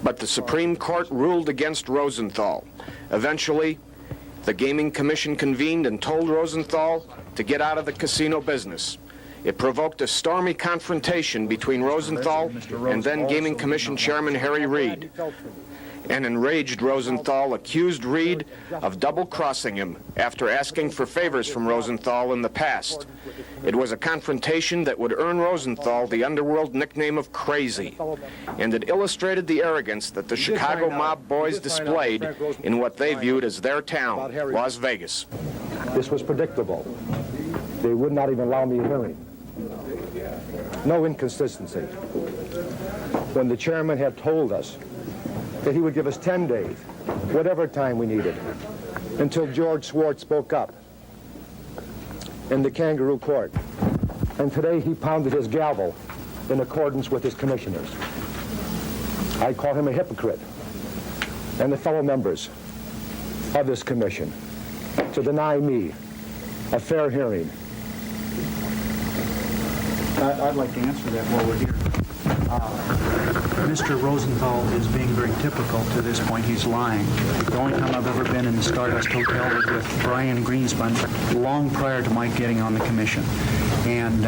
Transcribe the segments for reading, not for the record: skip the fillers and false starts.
But the Supreme Court ruled against Rosenthal. Eventually, the Gaming Commission convened and told Rosenthal to get out of the casino business. It provoked a stormy confrontation between Rosenthal and then Gaming Commission Chairman Harry Reid. An enraged Rosenthal accused Reid of double-crossing him after asking for favors from Rosenthal in the past. It was a confrontation that would earn Rosenthal the underworld nickname of Crazy, and it illustrated the arrogance that the Chicago mob boys displayed in what they viewed as their town, Las Vegas. This was predictable. They would not even allow me a hearing. No inconsistency. When the chairman had told us that he would give us 10 days, whatever time we needed, until George Schwartz spoke up in the kangaroo court. And today he pounded his gavel in accordance with his commissioners. I call him a hypocrite and the fellow members of this commission to deny me a fair hearing. I'd like to answer that while we're here. Mr. Rosenthal is being very typical to this point. He's lying. The only time I've ever been in the Stardust Hotel was with Brian Greenspun long prior to my getting on the commission. And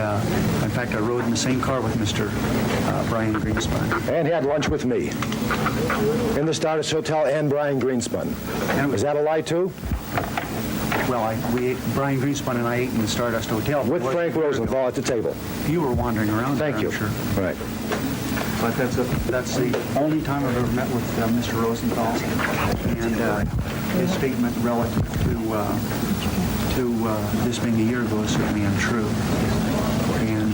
in fact, I rode in the same car with Mr. Brian Greenspun. And had lunch with me in the Stardust Hotel and Brian Greenspun. Is that a lie too? Well, Brian Greenspun and I ate in the Stardust Hotel. With Frank Rosenthal at the table. You were wandering around. Thank you. I'm sure. Right. But that's the only time I've ever met with Mr. Rosenthal, and his statement relative to this being a year ago is certainly untrue. And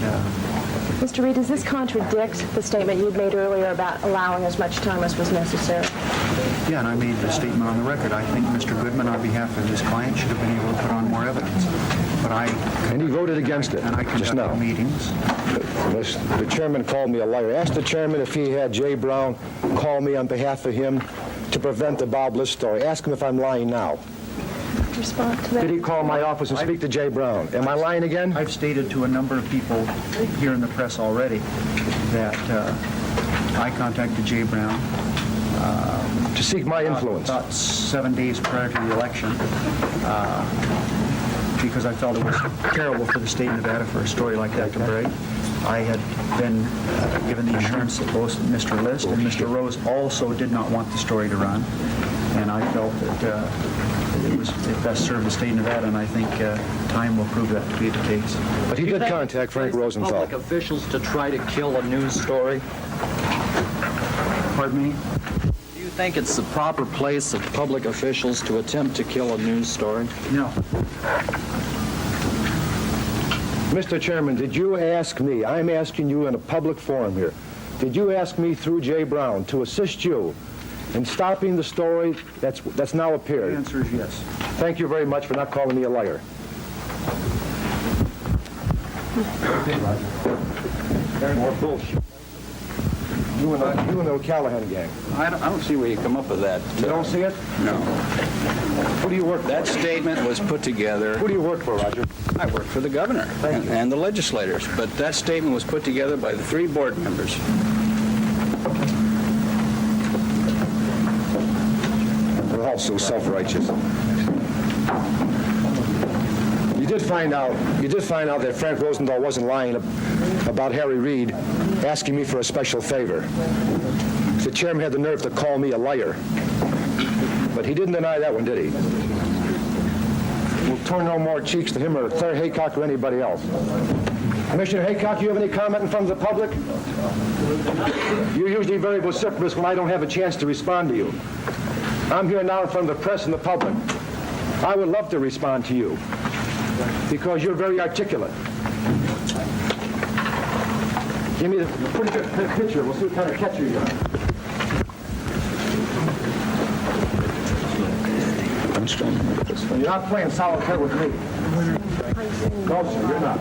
Mr. Reid, does this contradict the statement you'd made earlier about allowing as much time as was necessary? yeah, and I made the statement on the record. I think Mr. Goodman, on behalf of his client, should have been able to put on more evidence. But and he voted against it and I just now. conducted meetings. The chairman called me a liar. Asked the chairman if he had Jay Brown call me on behalf of him to prevent the Bob List story. Ask him if I'm lying now. Respond to that. Did he call my office and speak to Jay Brown? Am I lying again? I've stated to a number of people here in the press already that I contacted Jay Brown to seek my influence. About 7 days prior to the election because I felt it was terrible for the state of Nevada for a story like that to break. I had been given the assurance that both Mr. List and Mr. Rose also did not want the story to run, and I felt that it best served the state of Nevada, and I think time will prove that to be the case. But he did contact Frank Rosenthal. Public officials to try to kill a news story? Pardon me? Do you think it's the proper place of public officials to attempt to kill a news story? No. Mr. Chairman, did you ask me, I'm asking you in a public forum here, did you ask me through Jay Brown to assist you in stopping the story that's now appeared? The answer is yes. Thank you very much for not calling me a liar. More bullshit. You and the O'Callahan gang. I don't see where you come up with that. You don't see it? No. Who do you work for? That statement was put together. Who do you work for, Roger? I work for the governor and the legislators, but that statement was put together by the 3 board members. We're all so self-righteous. You did find out that Frank Rosenthal wasn't lying about Harry Reid asking me for a special favor. The chairman had the nerve to call me a liar. But he didn't deny that one, did he? We'll turn no more cheeks to him or Claire Haycock or anybody else. Commissioner Haycock, you have any comment in front of the public? You're usually very vociferous when I don't have a chance to respond to you. I'm here now in front of the press and the public. I would love to respond to you because you're very articulate. Give me a pretty good picture. We'll see what kind of catcher you are. You're not playing solitaire with me. No, sir, you're not.